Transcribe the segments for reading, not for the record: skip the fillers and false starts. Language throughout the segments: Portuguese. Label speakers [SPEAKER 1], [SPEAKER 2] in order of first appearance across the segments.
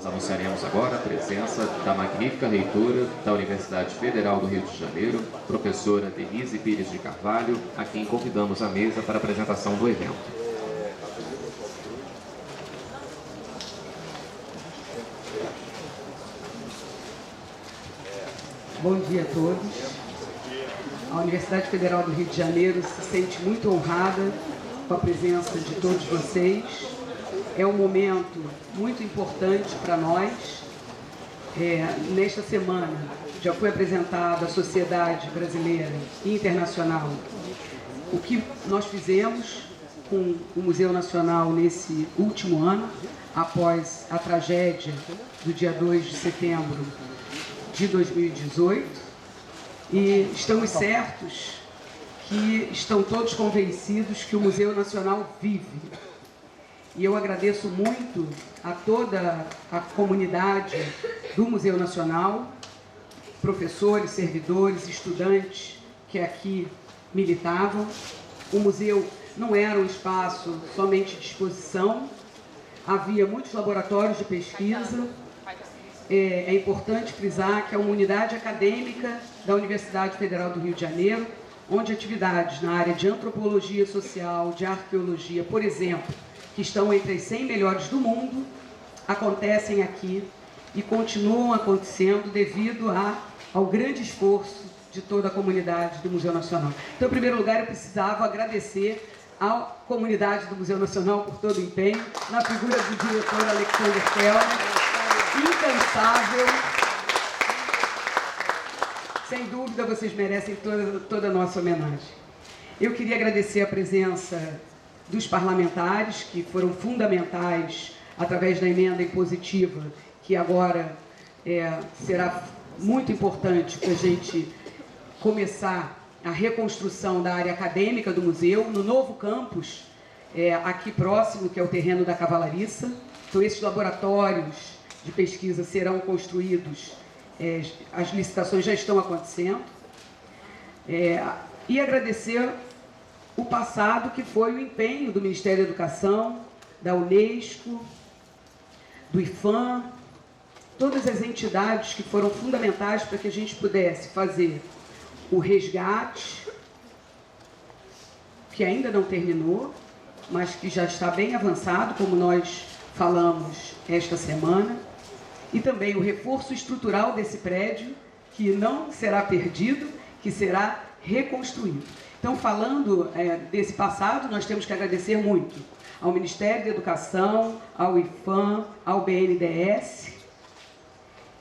[SPEAKER 1] Nós anunciaremos agora a presença da magnífica reitora da Universidade Federal do Rio de Janeiro, professora Denise Pires de Carvalho, a quem convidamos à mesa para a apresentação do evento.
[SPEAKER 2] Bom dia a todos. A Universidade Federal do Rio de Janeiro se sente muito honrada com a presença de todos vocês. É um momento muito importante para nós. Nesta semana já foi apresentada à sociedade brasileira e internacional o que nós fizemos com o Museu Nacional nesse último ano, após a tragédia do dia 2 de setembro de 2018, e estamos certos que estão todos convencidos que o Museu Nacional vive. E eu agradeço muito a toda a comunidade do Museu Nacional, professores, servidores, estudantes que aqui militavam. O museu não era um espaço somente de exposição, havia muitos laboratórios de pesquisa. É importante frisar que é uma unidade acadêmica da Universidade Federal do Rio de Janeiro, onde atividades na área de antropologia social, de arqueologia, por exemplo, que estão entre as 100 melhores do mundo, acontecem aqui e continuam acontecendo devido ao grande esforço de toda a comunidade do Museu Nacional. Então, em primeiro lugar, eu precisava agradecer à comunidade do Museu Nacional por todo o empenho, na figura do diretor Alexander Kellner, incansável. Sem dúvida, vocês merecem toda a nossa homenagem. Eu queria agradecer a presença dos parlamentares, que foram fundamentais através da emenda impositiva, que agora será muito importante para a gente começar a reconstrução da área acadêmica do museu, no novo campus, aqui próximo, que é o terreno da Cavalariça. Então, esses laboratórios de pesquisa serão construídos, as licitações já estão acontecendo. E agradecer o passado, que foi o empenho do Ministério da Educação, da Unesco, do IFAM, todas as entidades que foram fundamentais para que a gente pudesse fazer o resgate, que ainda não terminou, mas que já está bem avançado, como nós falamos esta semana, e também o reforço estrutural desse prédio, que não será perdido, que será reconstruído. Então, falando desse passado, nós temos que agradecer muito ao Ministério da Educação, ao IFAM, ao BNDES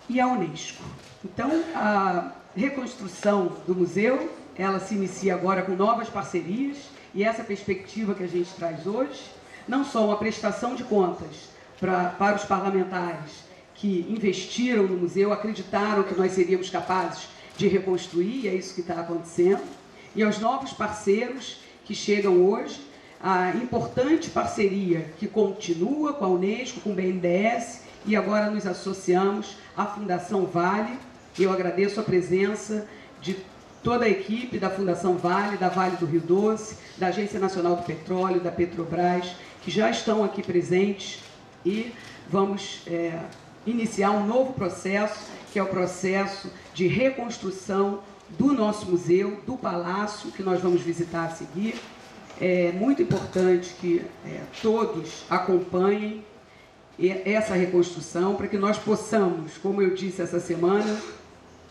[SPEAKER 2] e à Unesco. Então, a reconstrução do museu, ela se inicia agora com novas parcerias, e essa perspectiva que a gente traz hoje, não só uma prestação de contas para os parlamentares que investiram no museu, acreditaram que nós seríamos capazes de reconstruir, e é isso que está acontecendo, e aos novos parceiros que chegam hoje, a importante parceria que continua com a Unesco, com o BNDES, e agora nos associamos à Fundação Vale. Eu agradeço a presença de toda a equipe da Fundação Vale, da Vale do Rio Doce, da Agência Nacional do Petróleo, da Petrobras, que já estão aqui presentes, e vamos iniciar um novo processo, que é o processo de reconstrução do nosso museu, do palácio, que nós vamos visitar a seguir. É muito importante que todos acompanhem essa reconstrução, para que nós possamos, como eu disse essa semana,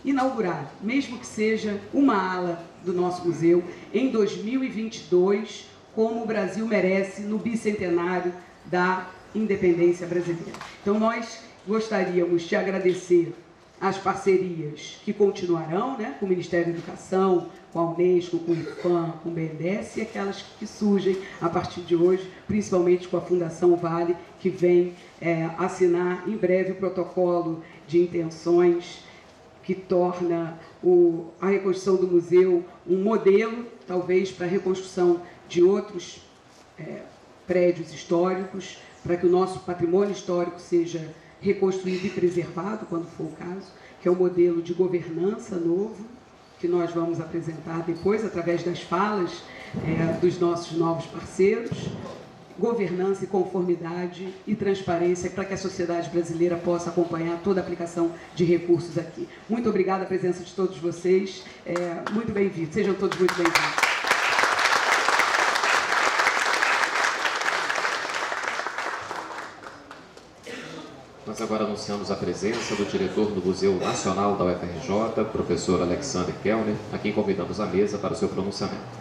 [SPEAKER 2] inaugurar, mesmo que seja uma ala do nosso museu, em 2022, como o Brasil merece, no bicentenário da independência brasileira. Então, nós gostaríamos de agradecer as parcerias que continuarão, com o Ministério da Educação, com a Unesco, com o IFAM, com o BNDES, e aquelas que surgem a partir de hoje, principalmente com a Fundação Vale, que vem assinar em breve o protocolo de intenções que torna a reconstrução do museu um modelo, talvez, para a reconstrução de outros prédios históricos, para que o nosso patrimônio histórico seja reconstruído e preservado, quando for o caso, que é um modelo de governança novo, que nós vamos apresentar depois, através das falas dos nossos novos parceiros. governança e conformidade e transparência para que a sociedade brasileira possa acompanhar toda a aplicação de recursos aqui. Muito obrigada a presença de todos vocês, muito bem-vindos, sejam todos muito bem-vindos.
[SPEAKER 1] Nós agora anunciamos a presença do diretor do Museu Nacional da UFRJ, professor Alexander Kellner, a quem convidamos à mesa para o seu pronunciamento.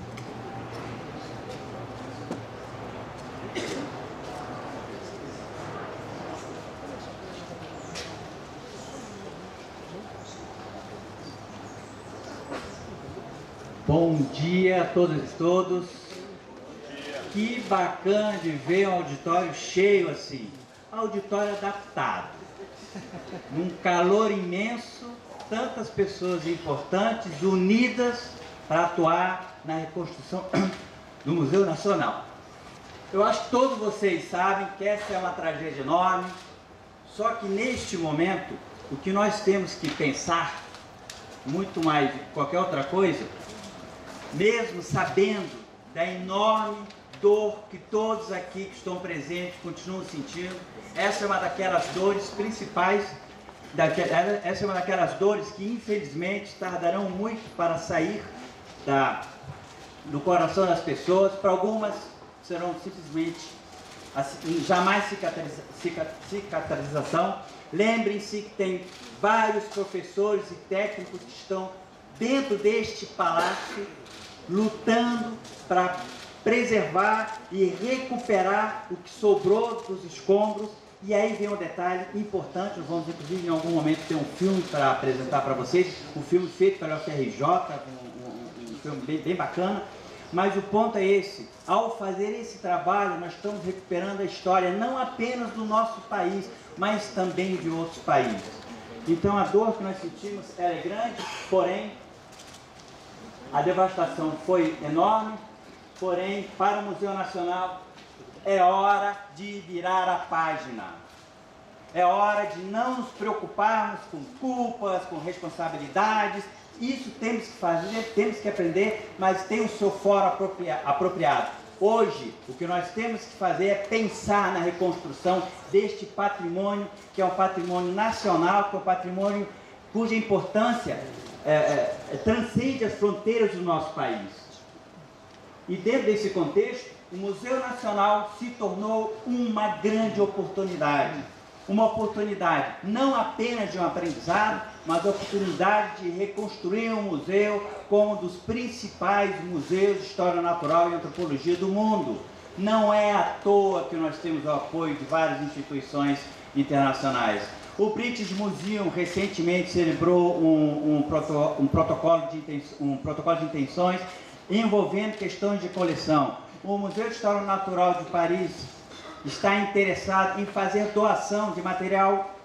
[SPEAKER 3] Bom dia a todas e todos. Que bacana de ver um auditório cheio assim. Auditório adaptado. Num calor imenso, tantas pessoas importantes unidas para atuar na reconstrução do Museu Nacional. Eu acho que todos vocês sabem que essa é uma tragédia enorme, só que neste momento, o que nós temos que pensar, muito mais de qualquer outra coisa, mesmo sabendo da enorme dor que todos aqui que estão presentes continuam sentindo, essa é uma daquelas dores principais, essa é uma daquelas dores que infelizmente tardarão muito para sair do coração das pessoas. Para algumas serão simplesmente jamais cicatrização. Lembrem-se que tem vários professores e técnicos que estão dentro deste palácio lutando para preservar e recuperar o que sobrou dos escombros. E aí vem um detalhe importante, nós vamos inclusive em algum momento ter um filme para apresentar para vocês, um filme feito pela UFRJ, um filme bem bacana, mas o ponto é esse: ao fazer esse trabalho nós estamos recuperando a história não apenas do nosso país, mas também de outros países. Então a dor que nós sentimos ela é grande, porém a devastação foi enorme. Porém, para o Museu Nacional, é hora de virar a página. É hora de não nos preocuparmos com culpas, com responsabilidades. Isso temos que fazer, temos que aprender, mas tem o seu foro apropriado. Hoje, o que nós temos que fazer é pensar na reconstrução deste patrimônio, que é um patrimônio nacional, que é um patrimônio cuja importância transcende as fronteiras do nosso país. E dentro desse contexto, o Museu Nacional se tornou uma grande oportunidade. Uma oportunidade não apenas de um aprendizado, mas a oportunidade de reconstruir um museu como um dos principais museus de História Natural e Antropologia do mundo. Não é à toa que nós temos o apoio de várias instituições internacionais. O British Museum recentemente celebrou um protocolo de intenções envolvendo questões de coleção. O Museu de História Natural de Paris está interessado em fazer doação de material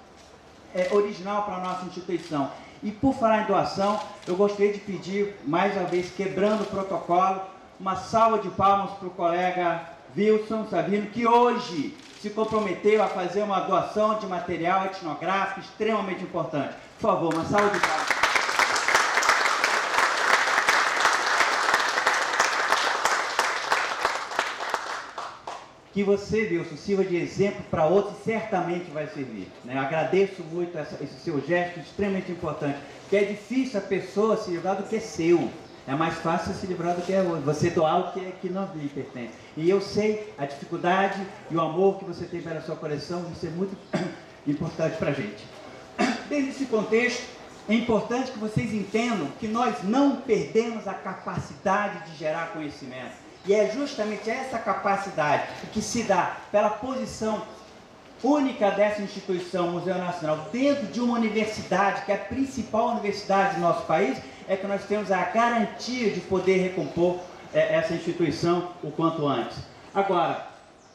[SPEAKER 3] original para a nossa instituição. E por falar em doação, eu gostaria de pedir, mais uma vez, quebrando o protocolo, uma salva de palmas para o colega Wilson Savino, que hoje se comprometeu a fazer uma doação de material etnográfico extremamente importante. Por favor, uma salva de palmas. Que você, Wilson, sirva de exemplo para outros e certamente vai servir. Né? Eu agradeço muito esse seu gesto extremamente importante, porque é difícil a pessoa se livrar do que é seu. É mais fácil se livrar do que é você doar o que não lhe pertence. E eu sei a dificuldade e o amor que você tem pela sua coleção, isso é muito importante para a gente. Dentro desse contexto, é importante que vocês entendam que nós não perdemos a capacidade de gerar conhecimento. E é justamente essa capacidade que se dá pela posição única dessa instituição, Museu Nacional, dentro de uma universidade, que é a principal universidade do nosso país, é que nós temos a garantia de poder recompor essa instituição o quanto antes. Agora,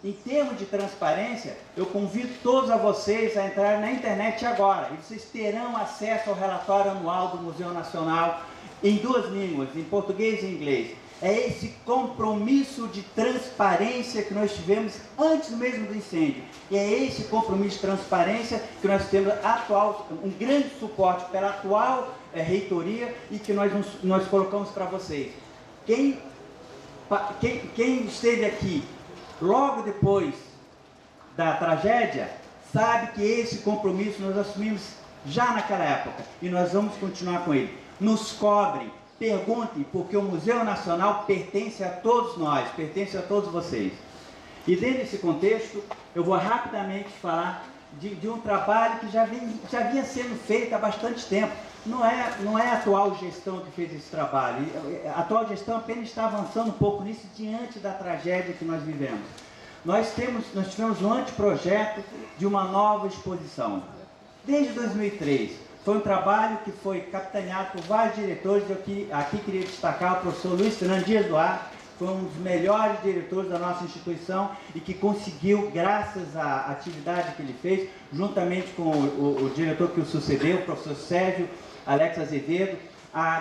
[SPEAKER 3] em termos de transparência, eu convido todos a vocês a entrarem na internet agora, e vocês terão acesso ao relatório anual do Museu Nacional em duas línguas, em português e inglês. É esse compromisso de transparência que nós tivemos antes mesmo do incêndio. E é esse compromisso de transparência que nós temos um grande suporte pela atual reitoria e que nós colocamos para vocês. Quem esteve aqui logo depois da tragédia, sabe que esse compromisso nós assumimos já naquela época e nós vamos continuar com ele. Nos cobrem, perguntem, porque o Museu Nacional pertence a todos nós, pertence a todos vocês. E dentro desse contexto, eu vou rapidamente falar de um trabalho que já vinha sendo feito há bastante tempo. Não é a atual gestão que fez esse trabalho. A atual gestão apenas está avançando um pouco nisso diante da tragédia que nós vivemos. Nós tivemos um anteprojeto de uma nova exposição. Desde 2003, foi um trabalho que foi capitaneado por vários diretores. Eu aqui queria destacar o professor Luiz Fernando Dias Duarte, foi um dos melhores diretores da nossa instituição e que conseguiu, graças à atividade que ele fez, juntamente com o diretor que o sucedeu, o professor Sérgio Alex Azevedo,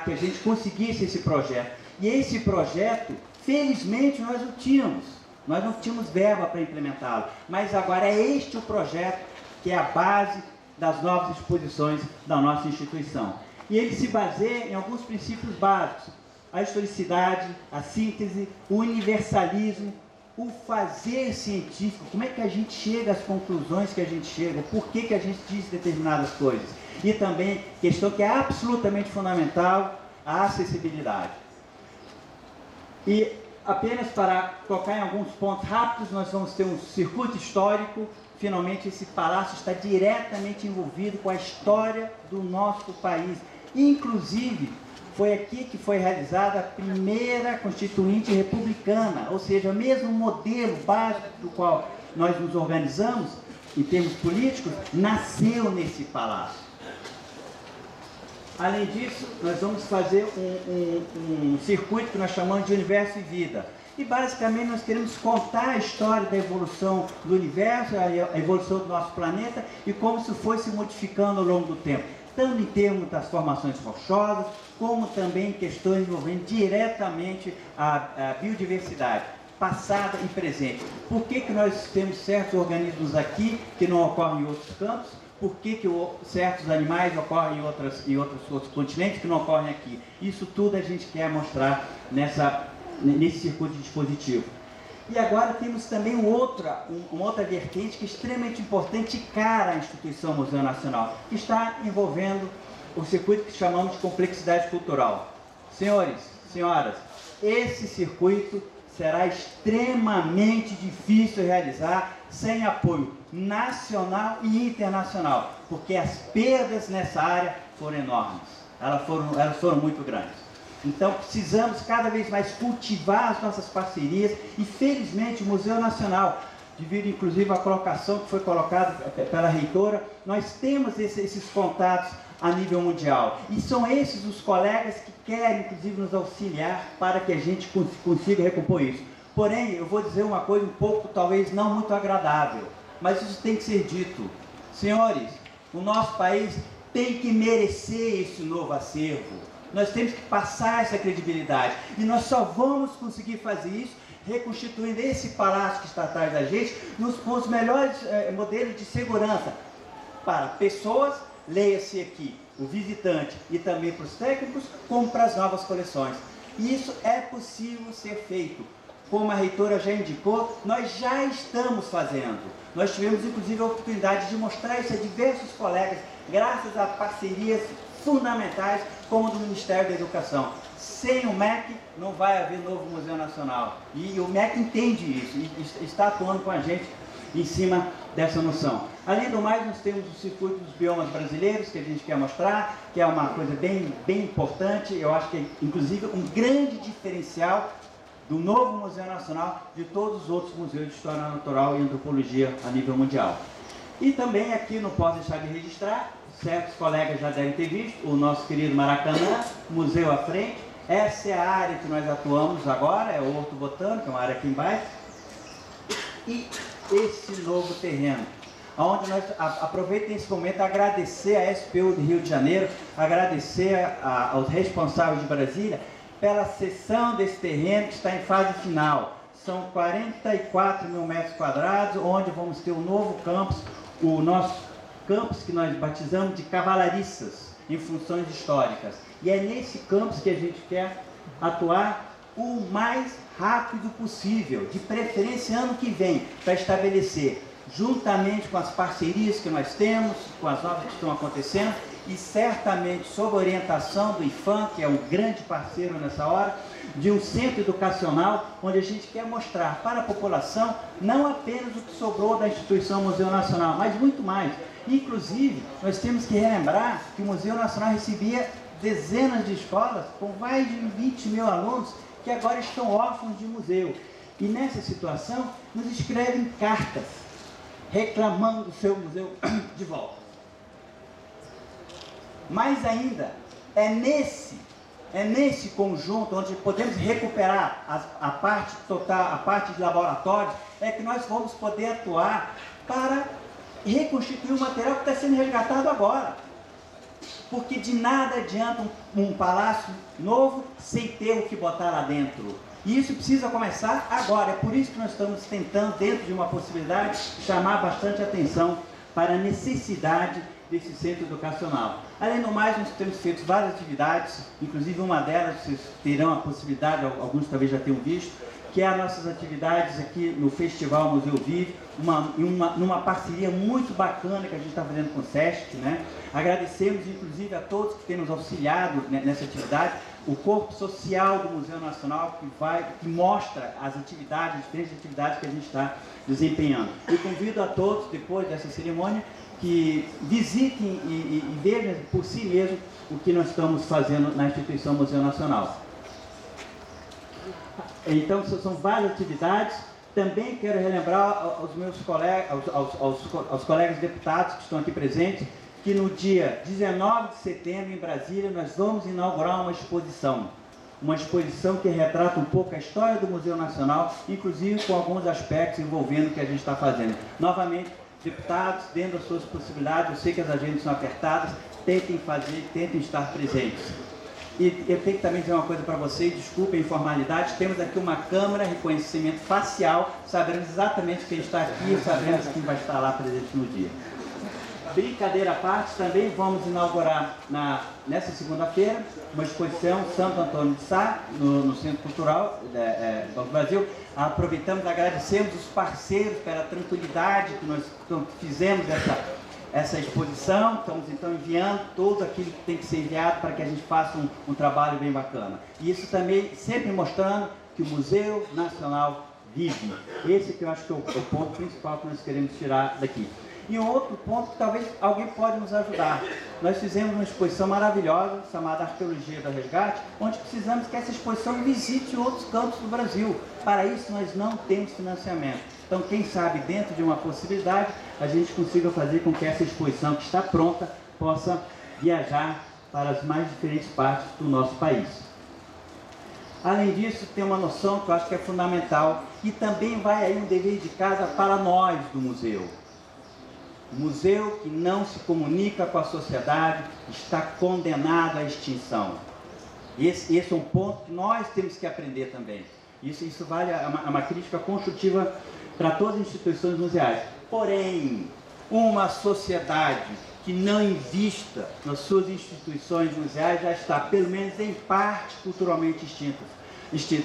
[SPEAKER 3] que a gente conseguisse esse projeto. E esse projeto, felizmente, nós não tínhamos verba para implementá-lo, mas agora é este o projeto que é a base das novas exposições da nossa instituição. E ele se baseia em alguns princípios básicos: a historicidade, a síntese, o universalismo, o fazer científico, como é que a gente chega às conclusões que a gente chega, por que a gente diz determinadas coisas. E também, questão que é absolutamente fundamental, a acessibilidade. E apenas para tocar em alguns pontos rápidos, nós vamos ter um circuito histórico. Finalmente, esse palácio está diretamente envolvido com a história do nosso país. Inclusive, foi aqui que foi realizada a primeira Constituinte republicana, ou seja, o mesmo modelo básico do qual nós nos organizamos, em termos políticos, nasceu nesse palácio. Além disso, nós vamos fazer um circuito que nós chamamos de Universo e Vida. E basicamente nós queremos contar a história da evolução do universo, a evolução do nosso planeta e como isso foi se modificando ao longo do tempo, tanto em termos das formações rochosas, como também em questões envolvendo diretamente a biodiversidade, passada e presente. Por que nós temos certos organismos aqui que não ocorrem em outros campos? Por que certos animais ocorrem em outros continentes que não ocorrem aqui? Isso tudo a gente quer mostrar nesse circuito dispositivo. E agora temos também uma outra vertente que é extremamente importante e cara à instituição Museu Nacional, que está envolvendo o circuito que chamamos de complexidade cultural. Senhores, senhoras, esse circuito será extremamente difícil realizar sem apoio nacional e internacional, porque as perdas nessa área foram enormes, elas foram muito grandes. Então precisamos cada vez mais cultivar as nossas parcerias e felizmente o Museu Nacional, devido inclusive à colocação que foi colocada pela reitora, nós temos esses contatos a nível mundial. E são esses os colegas que querem inclusive nos auxiliar para que a gente consiga recompor isso. Porém, eu vou dizer uma coisa um pouco talvez não muito agradável, mas isso tem que ser dito. Senhores, o nosso país tem que merecer esse novo acervo. Nós temos que passar essa credibilidade. E nós só vamos conseguir fazer isso reconstituindo esse palácio que está atrás da gente com os melhores modelos de segurança para pessoas, leia-se aqui o visitante, e também para os técnicos, como para as novas coleções. E isso é possível ser feito. Como a reitora já indicou, nós já estamos fazendo. Nós tivemos inclusive a oportunidade de mostrar isso a diversos colegas, graças a parcerias fundamentais, como do Ministério da Educação. Sem o MEC não vai haver novo Museu Nacional. E o MEC entende isso e está atuando com a gente em cima dessa noção. Além do mais, nós temos o circuito dos biomas brasileiros, que a gente quer mostrar, que é uma coisa bem importante. Eu acho que é inclusive um grande diferencial do novo Museu Nacional de todos os outros museus de História Natural e Antropologia a nível mundial. E também aqui, não posso deixar de registrar, certos colegas já devem ter visto, o nosso querido Maracanã, Museu à Frente. Essa é a área que nós atuamos agora, é o Horto Botânico, é uma área aqui embaixo. E esse novo terreno, onde nós aproveitamos esse momento a agradecer a SPU do Rio de Janeiro, agradecer aos responsáveis de Brasília, pela cessão desse terreno que está em fase final. São 44 mil metros quadrados, onde vamos ter um novo campus, o nosso campus que nós batizamos de Cavalariças, em funções históricas. E é nesse campus que a gente quer atuar o mais rápido possível, de preferência ano que vem, para estabelecer, juntamente com as parcerias que nós temos, com as novas que estão acontecendo, e certamente sob orientação do IFAM, que é um grande parceiro nessa hora, de um centro educacional, onde a gente quer mostrar para a população não apenas o que sobrou da instituição Museu Nacional, mas muito mais. Inclusive, nós temos que relembrar que o Museu Nacional recebia dezenas de escolas com mais de 20 mil alunos que agora estão órfãos de museu. E nessa situação, nos escrevem cartas reclamando do seu museu de volta. Mais ainda, é nesse conjunto onde podemos recuperar a parte total, a parte de laboratório, é que nós vamos poder atuar para reconstituir o material que está sendo resgatado agora. Porque de nada adianta um palácio novo sem ter o que botar lá dentro. E isso precisa começar agora. É por isso que nós estamos tentando, dentro de uma possibilidade, chamar bastante atenção para a necessidade desse centro educacional. Além do mais, nós temos feito várias atividades, inclusive uma delas, vocês terão a possibilidade, alguns talvez já tenham visto, que é as nossas atividades aqui no Festival Museu Vive, numa parceria muito bacana que a gente está fazendo com o SESC, né? Agradecemos, inclusive, a todos que têm nos auxiliado nessa atividade, o corpo social do Museu Nacional, que mostra as diferentes atividades que a gente está desempenhando. E convido a todos, depois dessa cerimônia, que visitem e vejam por si mesmo o que nós estamos fazendo na instituição Museu Nacional. Então, são várias atividades. Também quero relembrar aos meus colegas, aos colegas deputados que estão aqui presentes, que no dia 19 de setembro, em Brasília, nós vamos inaugurar uma exposição que retrata um pouco a história do Museu Nacional, inclusive com alguns aspectos envolvendo o que a gente está fazendo. Novamente, deputados, dentro das suas possibilidades, eu sei que as agendas são apertadas, tentem estar presentes. E eu tenho que também dizer uma coisa para vocês, desculpem a informalidade, temos aqui uma câmera, reconhecimento facial, sabemos exatamente quem está aqui e sabemos quem vai estar lá presente no dia. Brincadeira à parte, também vamos inaugurar nessa segunda-feira uma exposição Santo Antônio de Sá, no Centro Cultural do Brasil. Aproveitamos e agradecemos os parceiros pela tranquilidade que nós fizemos essa exposição. Estamos então enviando todo aquilo que tem que ser enviado para que a gente faça um trabalho bem bacana. E isso também sempre mostrando que o Museu Nacional vive. Esse que eu acho que é o ponto principal que nós queremos tirar daqui. E um outro ponto que talvez alguém pode nos ajudar. Nós fizemos uma exposição maravilhosa, chamada Arqueologia do Resgate, onde precisamos que essa exposição visite outros cantos do Brasil. Para isso, nós não temos financiamento. Então, quem sabe, dentro de uma possibilidade, a gente consiga fazer com que essa exposição, que está pronta, possa viajar para as mais diferentes partes do nosso país. Além disso, tem uma noção que eu acho que é fundamental, e também vai aí um dever de casa para nós do museu. O museu que não se comunica com a sociedade está condenado à extinção. Esse é um ponto que nós temos que aprender também. Isso vale uma crítica construtiva para todas as instituições museais. Porém, uma sociedade que não invista nas suas instituições museais já está, pelo menos em parte, culturalmente extinta.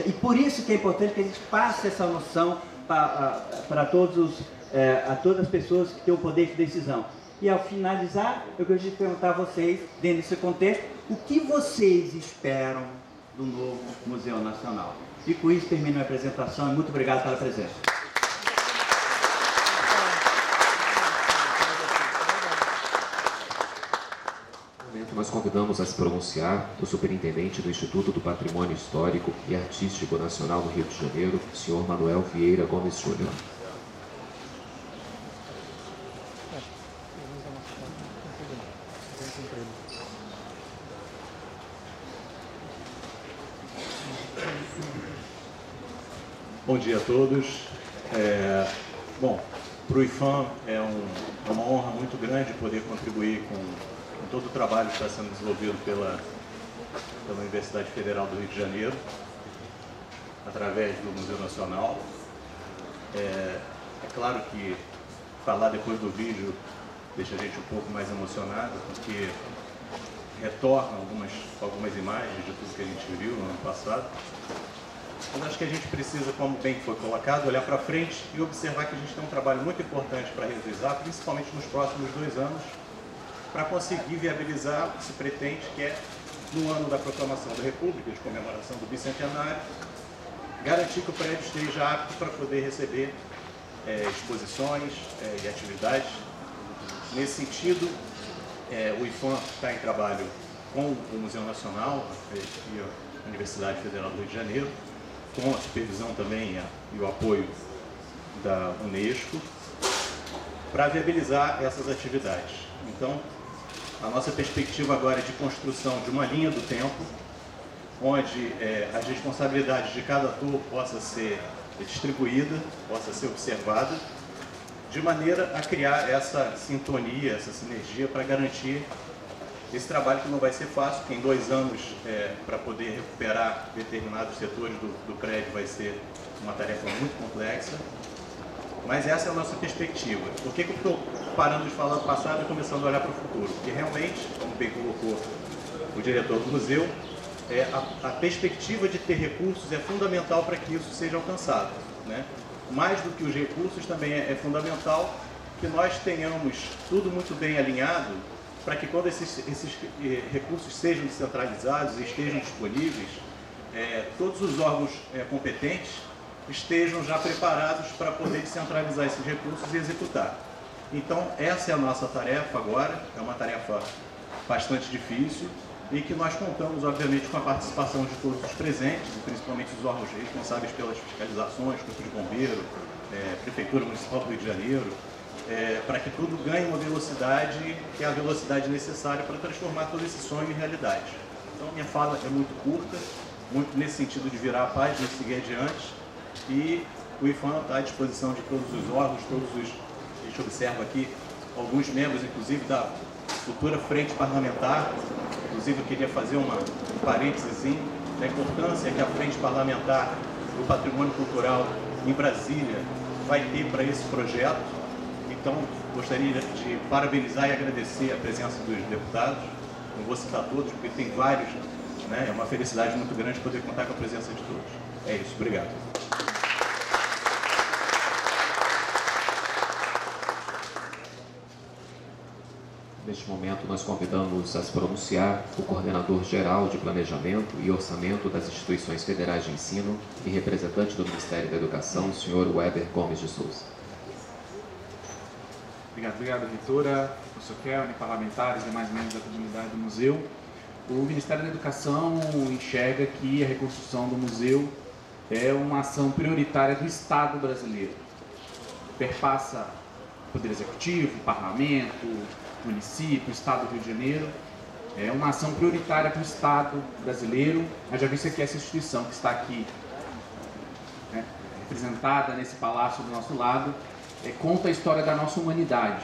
[SPEAKER 3] E por isso que é importante que a gente passe essa noção para todas as pessoas que têm o poder de decisão. E ao finalizar, eu gostaria de perguntar a vocês, dentro desse contexto, o que vocês esperam do novo Museu Nacional? E com isso termino a minha apresentação e muito obrigado pela presença.
[SPEAKER 1] Nós convidamos a se pronunciar o superintendente do Instituto do Patrimônio Histórico e Artístico Nacional do Rio de Janeiro, o senhor Manuel Vieira Gomes Júnior.
[SPEAKER 4] Bom dia a todos. Bom, para o IFAM é uma honra muito grande poder contribuir com todo o trabalho que está sendo desenvolvido pela Universidade Federal do Rio de Janeiro, através do Museu Nacional. É claro que falar depois do vídeo deixa a gente um pouco mais emocionado, porque retorna algumas imagens de tudo que a gente viu no ano passado. Mas acho que a gente precisa, como bem foi colocado, olhar para frente e observar que a gente tem um trabalho muito importante para realizar, principalmente nos próximos 2 anos, para conseguir viabilizar o que se pretende, que é, no ano da proclamação da República, de comemoração do bicentenário, garantir que o prédio esteja apto para poder receber exposições e atividades. Nesse sentido, o IFAM está em trabalho com o Museu Nacional e a Universidade Federal do Rio de Janeiro, com a supervisão também e o apoio da Unesco, para viabilizar essas atividades. Então, a nossa perspectiva agora é de construção de uma linha do tempo, onde as responsabilidades de cada ator possa ser distribuída, possa ser observada, de maneira a criar essa sintonia, essa sinergia para garantir esse trabalho que não vai ser fácil, porque em 2 anos, para poder recuperar determinados setores do prédio, vai ser uma tarefa muito complexa. Mas essa é a nossa perspectiva. Por que eu estou parando de falar do passado e começando a olhar para o futuro? Porque realmente, como bem colocou o diretor do museu, a perspectiva de ter recursos é fundamental para que isso seja alcançado, né? Mais do que os recursos, também é fundamental que nós tenhamos tudo muito bem alinhado para que quando esses recursos sejam descentralizados e estejam disponíveis, todos os órgãos competentes estejam já preparados para poder descentralizar esses recursos e executar. Então, essa é a nossa tarefa agora, é uma tarefa bastante difícil e que nós contamos, obviamente, com a participação de todos os presentes, principalmente os órgãos responsáveis pelas fiscalizações, Corpo de Bombeiro, Prefeitura Municipal do Rio de Janeiro, para que tudo ganhe uma velocidade, que é a velocidade necessária para transformar todo esse sonho em realidade. Então, minha fala é muito curta, muito nesse sentido de virar a página e seguir adiante, e o IFAM está à disposição de todos os órgãos, a gente observa aqui alguns membros, inclusive, da futura frente parlamentar. Inclusive, eu queria fazer um parênteses da importância que a frente parlamentar do patrimônio cultural em Brasília vai ter para esse projeto. Então, gostaria de parabenizar e agradecer a presença dos deputados. Não vou citar todos, porque tem vários, né? É uma felicidade muito grande poder contar com a presença de todos. É isso, obrigado.
[SPEAKER 1] Neste momento, nós convidamos a se pronunciar o Coordenador-Geral de Planejamento e Orçamento das Instituições Federais de Ensino e representante do Ministério da Educação, o senhor Weber Gomes de Souza.
[SPEAKER 5] Obrigado, reitora, professor Kelly, parlamentares e demais membros da comunidade do museu. O Ministério da Educação enxerga que a reconstrução do museu é uma ação prioritária do Estado brasileiro. Perpassa o Poder Executivo, o Parlamento, município, Estado do Rio de Janeiro. É uma ação prioritária para o Estado brasileiro. Já visto aqui essa instituição que está aqui, né, representada nesse palácio do nosso lado, conta a história da nossa humanidade.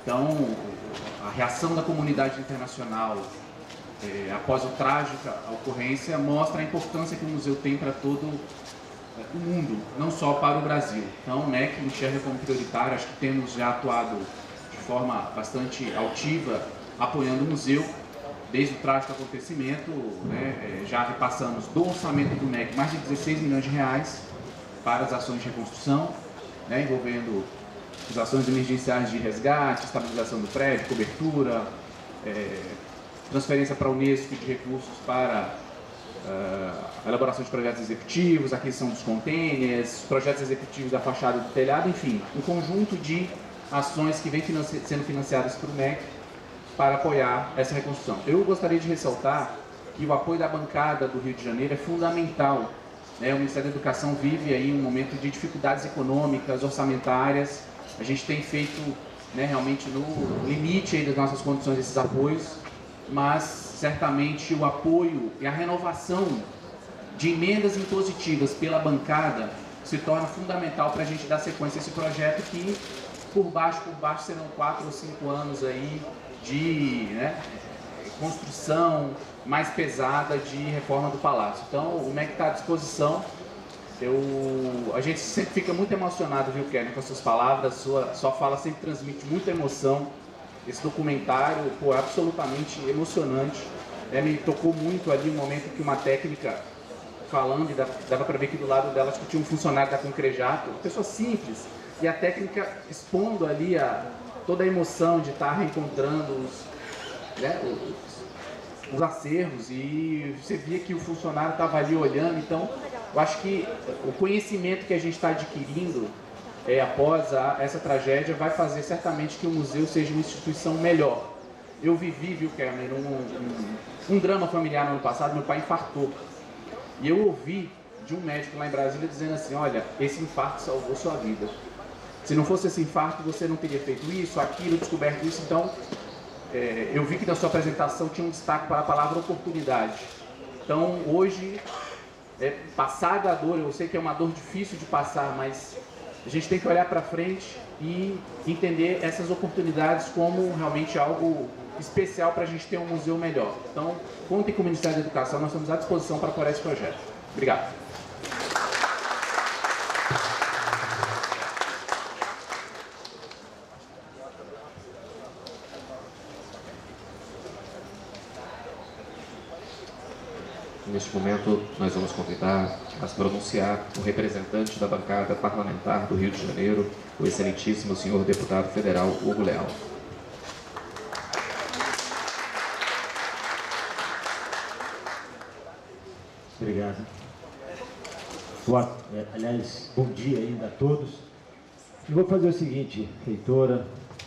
[SPEAKER 5] Então, a reação da comunidade internacional após a trágica ocorrência mostra a importância que o museu tem para todo o mundo, não só para o Brasil. Então, o MEC enxerga como prioritário. Acho que temos já atuado de forma bastante altiva, apoiando o museu, desde o trágico acontecimento, né, já repassamos do orçamento do MEC mais de 16 milhões de reais para as ações de reconstrução, né, envolvendo as ações emergenciais de resgate, estabilização do prédio, cobertura, transferência para a Unesco de recursos para a elaboração de projetos executivos, aquisição dos containers, projetos executivos da fachada do telhado, enfim, um conjunto de ações que vem sendo financiadas pelo MEC para apoiar essa reconstrução. Eu gostaria de ressaltar que o apoio da bancada do Rio de Janeiro é fundamental, né? O Ministério da Educação vive aí um momento de dificuldades econômicas, orçamentárias. A gente tem feito, né, realmente no limite aí das nossas condições esses apoios, mas certamente o apoio e a renovação de emendas impositivas pela bancada se torna fundamental para a gente dar sequência a esse projeto que, por baixo serão 4 ou 5 anos aí de, né, construção mais pesada de reforma do Palácio. Então, o MEC está à disposição. A gente sempre fica muito emocionado, viu, Kelly, com as suas palavras. Sua fala sempre transmite muita emoção. Esse documentário, é absolutamente emocionante. Me tocou muito ali o momento que uma técnica falando e dava para ver que do lado dela acho que tinha um funcionário da Concrejato, pessoa simples, e a técnica expondo ali toda a emoção de estar reencontrando os acervos, e você via que o funcionário estava ali olhando. Então eu acho que o conhecimento que a gente está adquirindo após essa tragédia vai fazer certamente que o museu seja uma instituição melhor. Eu vivi, viu, Cameron, um drama familiar no ano passado. Meu pai infartou. E eu ouvi de um médico lá em Brasília dizendo assim: olha, esse infarto salvou sua vida. Se não fosse esse infarto, você não teria feito isso, aquilo, descoberto isso. Então, eu vi que na sua apresentação tinha um destaque para a palavra oportunidade. Então, hoje, passada a dor, eu sei que é uma dor difícil de passar, mas a gente tem que olhar para frente e entender essas oportunidades como realmente algo especial para a gente ter um museu melhor. Então, contem com o Ministério da Educação, nós estamos à disposição para apoiar esse projeto. Obrigado.
[SPEAKER 1] Neste momento, nós vamos convidar a se pronunciar o representante da bancada parlamentar do Rio de Janeiro, o excelentíssimo senhor deputado federal Hugo Leal.
[SPEAKER 6] Obrigado. Aliás, bom dia ainda a todos. Eu vou fazer o seguinte, reitora,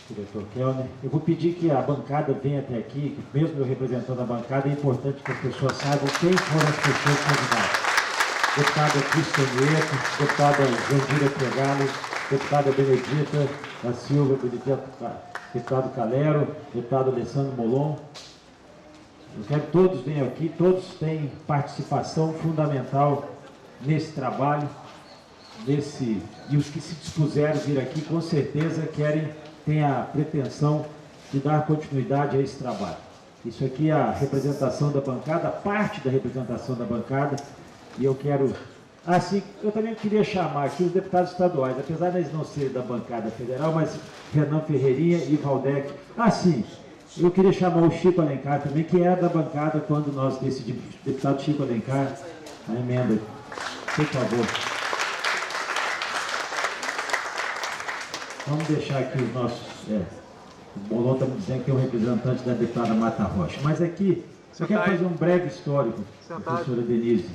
[SPEAKER 6] diretor Kelner, eu vou pedir que a bancada venha até aqui, que mesmo eu representando a bancada, é importante que as pessoas saibam quem foram as pessoas convidadas. Deputada Cristian Nieto, deputada Jandira Pregalo, deputada Benedita da Silva, deputado Calero, deputado Alessandro Molon. Eu quero que todos venham aqui, todos têm participação fundamental nesse trabalho, e os que se dispuseram a vir aqui, com certeza têm a pretensão de dar continuidade a esse trabalho. Isso aqui é a representação da bancada, parte da representação da bancada, e eu quero... Assim, eu também queria chamar aqui os deputados estaduais, apesar de eles não serem da bancada federal, mas Renan Ferreirinha e Valdec. Sim. Eu queria chamar o Chico Alencar também, que é da bancada quando nós decidimos. Deputado Chico Alencar, a emenda, por favor. Vamos deixar aqui os nossos... o Molon está me dizendo que é o representante da deputada Marta Rocha. Mas aqui, eu quero fazer um breve histórico, professora Denise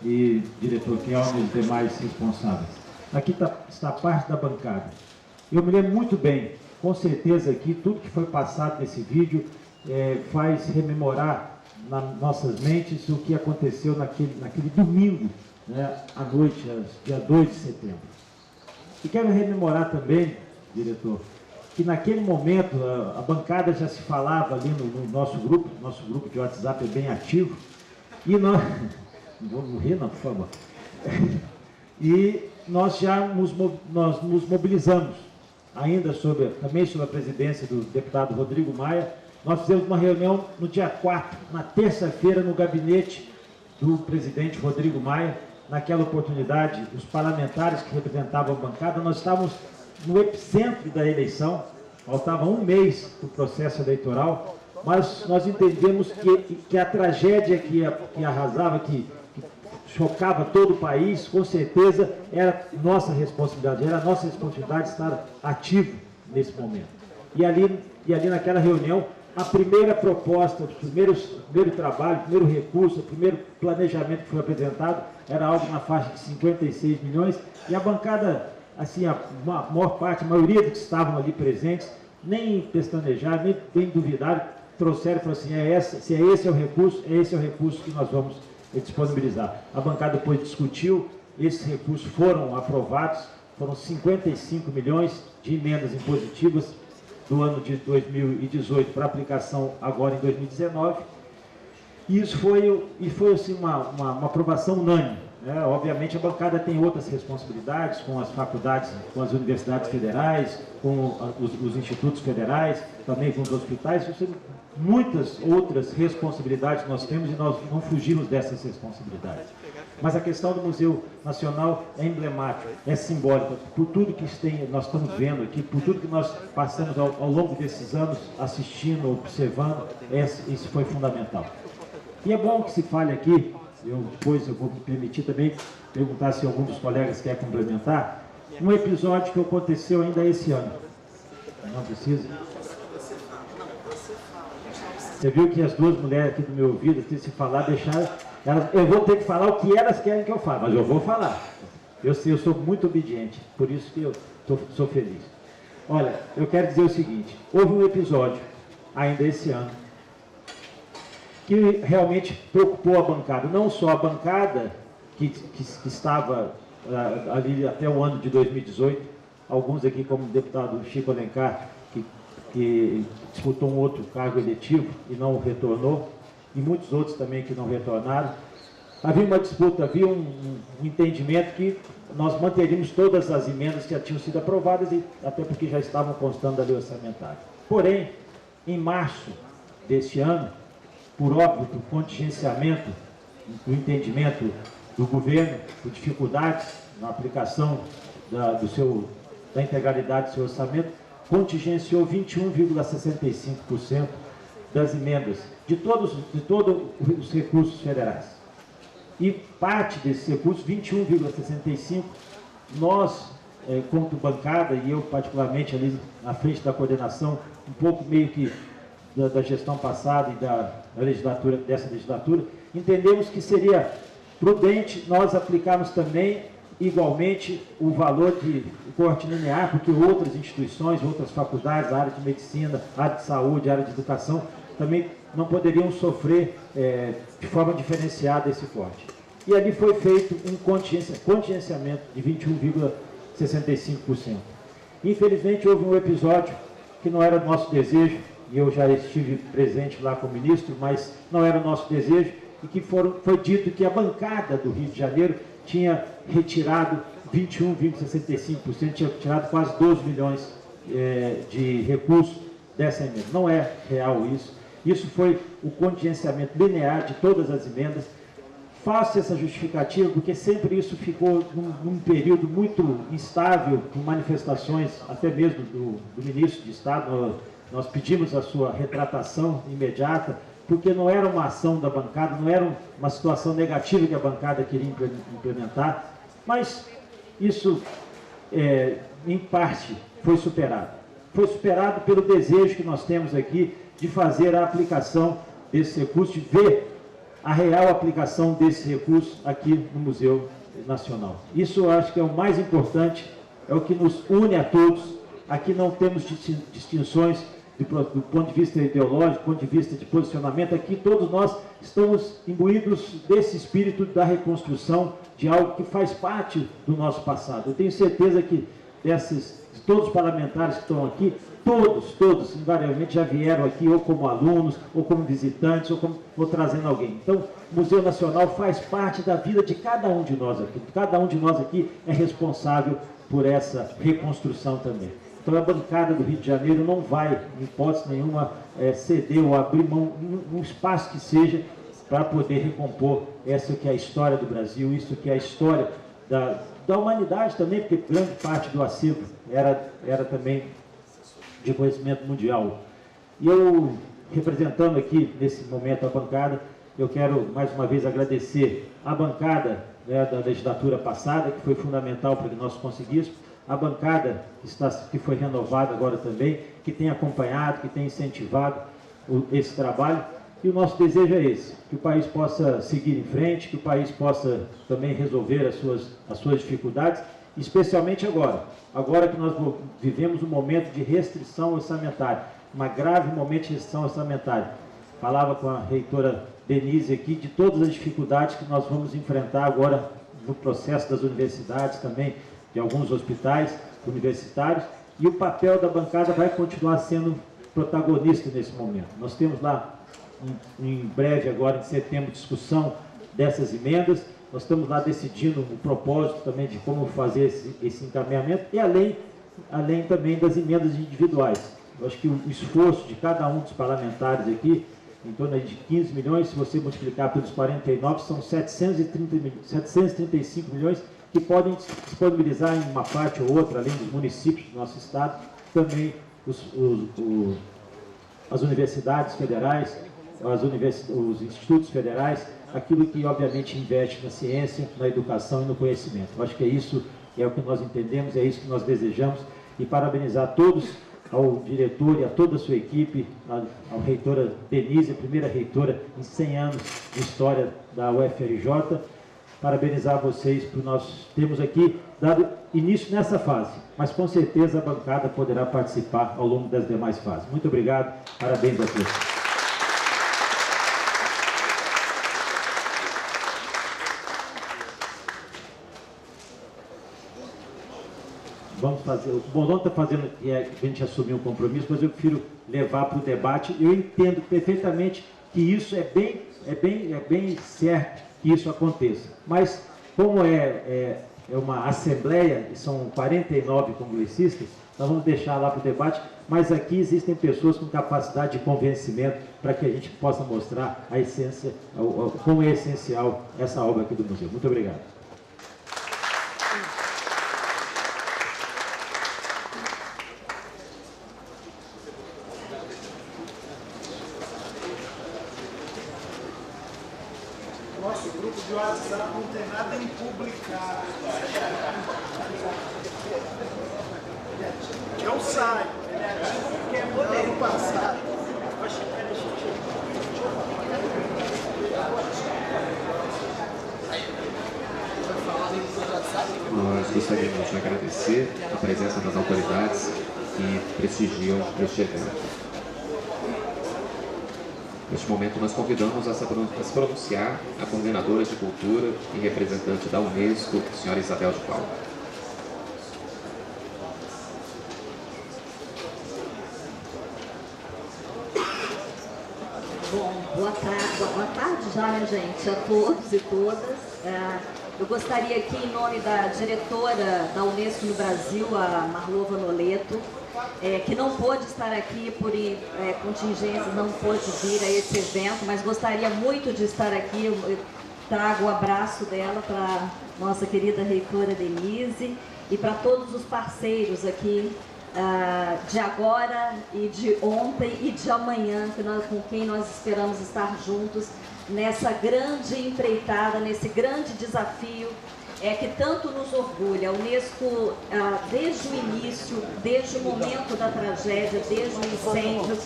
[SPEAKER 6] e diretor Kelner e os demais responsáveis. Aqui está parte da bancada. Eu me lembro muito bem, com certeza aqui, tudo que foi passado nesse vídeo faz rememorar nas nossas mentes o que aconteceu naquele domingo, né, à noite, dia 2 de setembro. E quero rememorar também, diretor, que naquele momento a bancada já se falava ali no nosso grupo de WhatsApp é bem ativo, e nós... Não vou rir não, por favor. E nós já nos mobilizamos, ainda também sob a presidência do deputado Rodrigo Maia. Nós fizemos uma reunião no dia 4, na terça-feira, no gabinete do presidente Rodrigo Maia. Naquela oportunidade, os parlamentares que representavam a bancada, nós estávamos no epicentro da eleição, faltava um mês para o processo eleitoral, mas nós entendemos que a tragédia que arrasava, que chocava todo o país, com certeza era nossa responsabilidade estar ativo nesse momento. E ali naquela reunião, a primeira proposta, o primeiro trabalho, o primeiro recurso, o primeiro planejamento que foi apresentado era algo na faixa de 56 milhões, e a bancada, assim, a maior parte, a maioria dos que estavam ali presentes, nem pestanejaram, nem duvidaram, trouxeram e falaram assim, se esse é o recurso que nós vamos disponibilizar. A bancada depois discutiu, esses recursos foram aprovados, foram 55 milhões de emendas impositivas do ano de 2018 para aplicação agora em 2019, e isso foi assim, uma aprovação unânime, né? Obviamente a bancada tem outras responsabilidades com as faculdades, com as universidades federais, com os institutos federais, também com os hospitais, muitas outras responsabilidades nós temos e nós não fugimos dessas responsabilidades. Mas a questão do Museu Nacional é emblemática, é simbólica, por tudo que nós estamos vendo aqui, por tudo que nós passamos ao longo desses anos assistindo, observando, isso foi fundamental. E é bom que se fale aqui, Depois eu vou me permitir também perguntar se algum dos colegas quer complementar. Um episódio que aconteceu ainda esse ano. Não precisa? Você viu que as duas mulheres aqui do meu ouvido, se falar, deixaram... Eu vou ter que falar o que elas querem que eu fale, mas eu vou falar. Eu sou muito obediente, por isso que eu sou feliz. Olha, eu quero dizer o seguinte, houve um episódio, ainda esse ano, que realmente preocupou a bancada. Não só a bancada que estava ali até o ano de 2018, alguns aqui como o deputado Chico Alencar, que disputou um outro cargo eletivo e não retornou, e muitos outros também que não retornaram. Havia uma disputa, havia um entendimento que nós manteríamos todas as emendas que já tinham sido aprovadas, e até porque já estavam constando da lei orçamentária. Porém, em março deste ano, por óbvio, por contingenciamento, do entendimento do governo, por dificuldades na aplicação da integralidade do seu orçamento, contingenciou 21,65% das emendas de todos os recursos federais. E parte desses recursos, 21,65%, nós, como bancada, e eu particularmente ali na frente da coordenação, um pouco meio que da gestão passada e dessa legislatura, entendemos que seria prudente nós aplicarmos também igualmente o valor de corte linear, porque outras instituições, outras faculdades, a área de medicina, a área de saúde, a área de educação, também não poderiam sofrer de forma diferenciada esse corte. E ali foi feito um contingenciamento de 21,65%. Infelizmente, houve um episódio que não era nosso desejo, e eu já estive presente lá com o ministro, mas não era o nosso desejo, e que foi dito que a bancada do Rio de Janeiro tinha retirado 21,65%, tinha retirado quase 12 milhões de recursos dessa emenda. Não é real isso. Isso foi o contingenciamento linear de todas as emendas. Faço essa justificativa porque sempre isso ficou num período muito instável, com manifestações até mesmo do ministro de Estado. Nós pedimos a sua retratação imediata, porque não era uma ação da bancada, não era uma situação negativa que a bancada queria implementar, mas isso, em parte, foi superado. Foi superado pelo desejo que nós temos aqui de fazer a aplicação desse recurso, de ver a real aplicação desse recurso aqui no Museu Nacional. Isso eu acho que é o mais importante, é o que nos une a todos. Aqui não temos distinções do ponto de vista ideológico, do ponto de vista de posicionamento. Aqui todos nós estamos imbuídos desse espírito da reconstrução de algo que faz parte do nosso passado. Eu tenho certeza que todos os parlamentares que estão aqui, todos, invariavelmente, já vieram aqui ou como alunos, ou como visitantes, ou trazendo alguém. Então, o Museu Nacional faz parte da vida de cada um de nós aqui. Cada um de nós aqui é responsável por essa reconstrução também. Então, a bancada do Rio de Janeiro não vai, em hipótese nenhuma, ceder ou abrir mão, um espaço que seja, para poder recompor essa que é a história do Brasil, isso que é a história da humanidade também, porque grande parte do acervo era também de conhecimento mundial. E eu, representando aqui, nesse momento, a bancada, eu quero, mais uma vez, agradecer a bancada da legislatura passada, que foi fundamental para que nós conseguíssemos, a bancada que foi renovada agora também, que tem acompanhado, que tem incentivado esse trabalho, e o nosso desejo é esse, que o país possa seguir em frente, que o país possa também resolver as suas dificuldades, especialmente agora que nós vivemos um momento de restrição orçamentária, um grave momento de restrição orçamentária. Falava com a reitora Denise aqui de todas as dificuldades que nós vamos enfrentar agora no processo das universidades também, de alguns hospitais universitários, e o papel da bancada vai continuar sendo protagonista nesse momento. Nós temos lá, em breve, agora em setembro, discussão dessas emendas. Nós estamos lá decidindo o propósito também de como fazer esse encaminhamento, e além também das emendas individuais. Eu acho que o esforço de cada um dos parlamentares aqui, em torno de 15 milhões, se você multiplicar pelos 49, são 735 milhões, que podem disponibilizar em uma parte ou outra, além dos municípios do nosso estado, também as universidades federais, os institutos federais, aquilo que obviamente investe na ciência, na educação e no conhecimento. Eu acho que isso é o que nós entendemos, é isso que nós desejamos, e parabenizar a todos, ao diretor e a toda a sua equipe, a reitora Denise, a primeira reitora em 100 anos de história da UFRJ, parabenizar vocês por nós termos aqui dado início nessa fase, mas com certeza a bancada poderá participar ao longo das demais fases. Muito obrigado, parabéns a todos. Vamos fazer, o Bolon está fazendo que a gente assumir um compromisso, mas eu prefiro levar para o debate. Eu entendo perfeitamente que isso é bem certo que isso aconteça. Mas como é uma assembleia, e são 49 congressistas, nós vamos deixar lá para o debate, mas aqui existem pessoas com capacidade de convencimento para que a gente possa mostrar a essência, como é essencial essa obra aqui do museu. Muito obrigado.
[SPEAKER 7] Nosso grupo de WhatsApp não tem nada em publicar. Eu saio. Ano passado.
[SPEAKER 1] Nós gostaríamos de agradecer a presença das autoridades que prestigiam este evento. Neste momento, nós convidamos a se pronunciar a coordenadora de cultura e representante da Unesco, a senhora Isabel de Paula.
[SPEAKER 8] Bom, boa tarde já, né, gente, a todos e todas. Eu gostaria aqui, em nome da diretora da Unesco no Brasil, a Marlova Noleto, que não pôde estar aqui por contingências, não pôde vir a esse evento, mas gostaria muito de estar aqui. Eu trago o abraço dela para nossa querida reitora Denise e para todos os parceiros aqui de agora e de ontem e de amanhã, com quem nós esperamos estar juntos nessa grande empreitada, nesse grande desafio que tanto nos orgulha. A Unesco, desde o início, desde o momento da tragédia, desde o incêndio,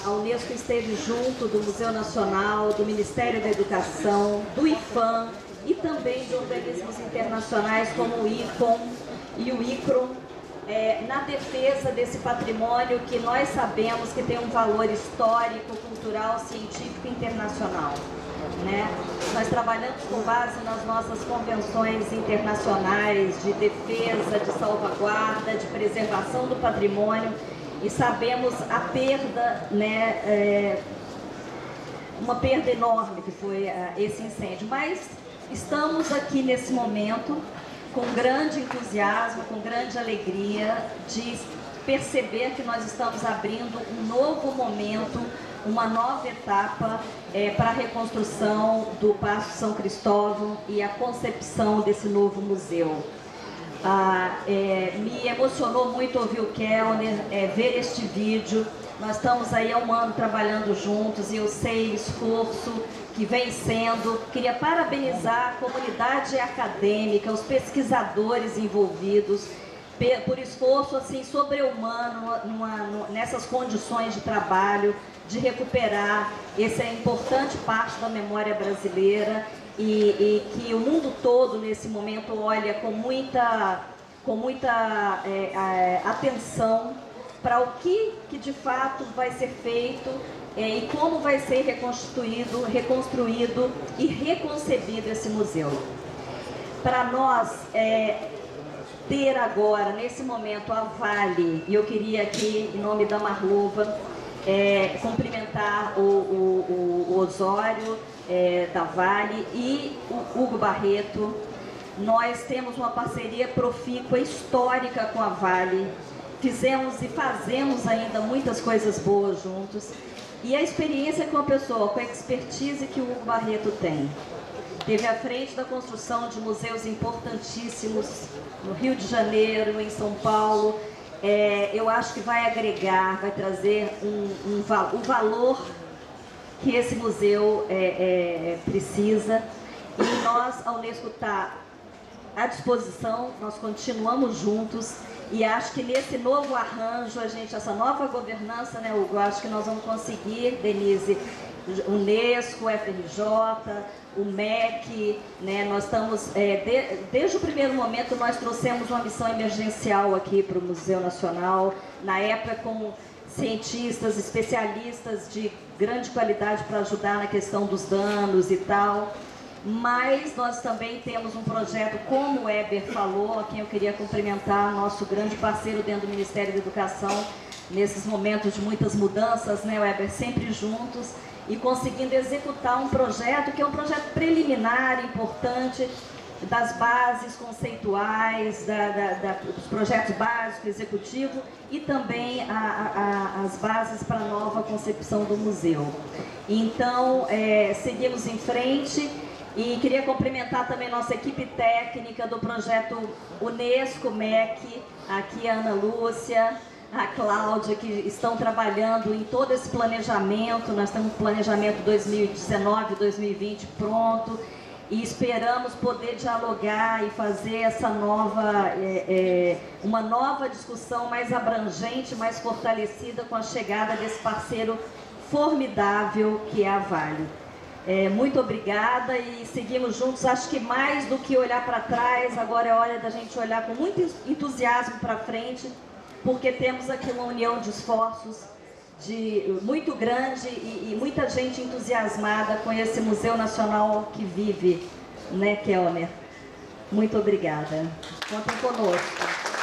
[SPEAKER 8] a Unesco esteve junto do Museu Nacional, do Ministério da Educação, do IFAM e também de organismos internacionais como o ICOM e o ICROM, na defesa desse patrimônio que nós sabemos que tem um valor histórico, cultural, científico e internacional. Né? Nós trabalhamos com base nas nossas convenções internacionais de defesa, de salvaguarda, de preservação do patrimônio e sabemos a perda, né, uma perda enorme que foi esse incêndio. Mas estamos aqui nesse momento com grande entusiasmo, com grande alegria de perceber que nós estamos abrindo um novo momento, uma nova etapa para a reconstrução do Paço São Cristóvão e a concepção desse novo museu. Me emocionou muito ouvir o Kellner, ver este vídeo. Nós estamos aí há um ano trabalhando juntos e eu sei o esforço que vem sendo. Queria parabenizar a comunidade acadêmica, os pesquisadores envolvidos, por esforço assim sobre-humano nessas condições de trabalho, de recuperar essa importante parte da memória brasileira e que o mundo todo nesse momento olha com muita atenção para o que de fato vai ser feito e como vai ser reconstruído e reconcebido esse museu. Para nós, ter agora, nesse momento, a Vale, e eu queria aqui, em nome da Marlova, cumprimentar o Osório da Vale e o Hugo Barreto. Nós temos uma parceria profícua, histórica com a Vale. Fizemos e fazemos ainda muitas coisas boas juntos. E a experiência com a pessoa, com a expertise que o Hugo Barreto tem. Esteve à frente da construção de museus importantíssimos no Rio de Janeiro, em São Paulo. Eu acho que vai agregar, vai trazer o valor que esse museu precisa. E nós, a Unesco, está à disposição, nós continuamos juntos. E acho que nesse novo arranjo, essa nova governança, né, Hugo, acho que nós vamos conseguir, Denise, Unesco, FRJ, o MEC, né, nós estamos, desde o primeiro momento, nós trouxemos uma missão emergencial aqui para o Museu Nacional, na época com cientistas, especialistas de grande qualidade para ajudar na questão dos danos e tal. Mas nós também temos um projeto, como o Weber falou, a quem eu queria cumprimentar, nosso grande parceiro dentro do Ministério da Educação, nesses momentos de muitas mudanças, né, Weber, sempre juntos, e conseguindo executar um projeto que é um projeto preliminar, importante, das bases conceituais, dos projetos básicos, executivo, e também as bases para a nova concepção do museu. Então, seguimos em frente. E queria cumprimentar também nossa equipe técnica do projeto Unesco MEC, aqui a Ana Lúcia, a Cláudia, que estão trabalhando em todo esse planejamento. Nós temos um planejamento 2019, 2020 pronto, e esperamos poder dialogar e fazer essa uma nova discussão mais abrangente, mais fortalecida com a chegada desse parceiro formidável que é a Vale. Muito obrigada e seguimos juntos. Acho que mais do que olhar para trás, agora é hora da gente olhar com muito entusiasmo para frente, porque temos aqui uma união de esforços muito grande e muita gente entusiasmada com esse Museu Nacional que vive, né, Kelner? Muito obrigada. Contem conosco.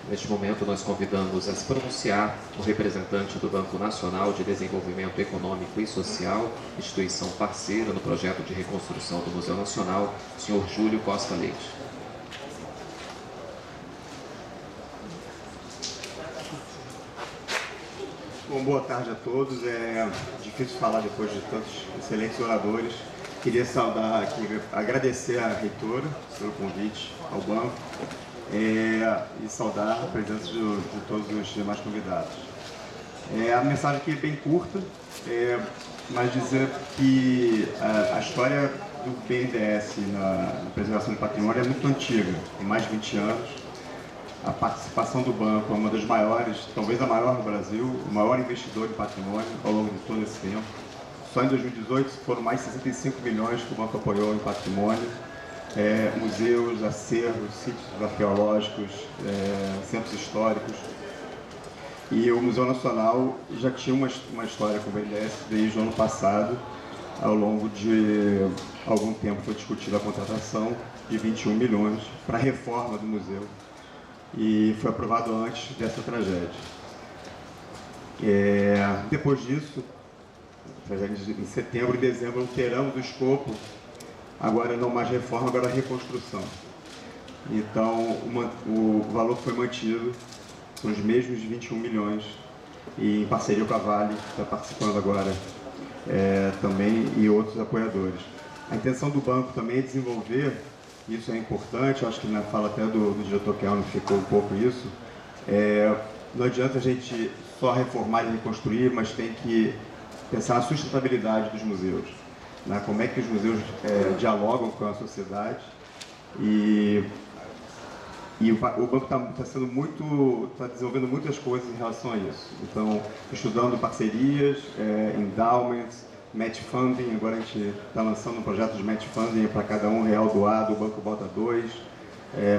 [SPEAKER 1] Neste momento, nós convidamos a se pronunciar o representante do Banco Nacional de Desenvolvimento Econômico e Social, instituição parceira no projeto de reconstrução do Museu Nacional, o senhor Júlio Costa Leite.
[SPEAKER 9] Bom, boa tarde a todos. É difícil falar depois de tantos excelentes oradores. Queria saudar aqui, agradecer à reitora pelo convite ao banco. E saudar a presença de todos os demais convidados. A mensagem aqui é bem curta, mas dizer que a história do BNDES na preservação do patrimônio é muito antiga, tem mais de 20 anos. A participação do banco é uma das maiores, talvez a maior no Brasil, o maior investidor em patrimônio ao longo de todo esse tempo. Só em 2018 foram mais de 65 milhões que o banco apoiou em patrimônio. Museus, acervos, sítios arqueológicos, centros históricos. E o Museu Nacional já tinha uma história com o BNDES desde o ano passado. Ao longo de algum tempo foi discutida a contratação de 21 milhões para a reforma do museu. E foi aprovado antes dessa tragédia. Depois disso, em setembro e dezembro, alteramos o escopo. Agora não mais reforma, agora reconstrução. Então, o valor foi mantido, são os mesmos 21 milhões, e em parceria com a Vale, que está participando agora também, e outros apoiadores. A intenção do banco também é desenvolver, isso é importante, eu acho que na fala até do diretor Kelner ficou um pouco isso, não adianta a gente só reformar e reconstruir, mas tem que pensar na sustentabilidade dos museus. Como é que os museus dialogam com a sociedade e o banco está desenvolvendo muitas coisas em relação a isso. Então, estudando parcerias, endowments, match funding. Agora a gente está lançando um projeto de match funding para cada R$1 doado, o banco bota 2,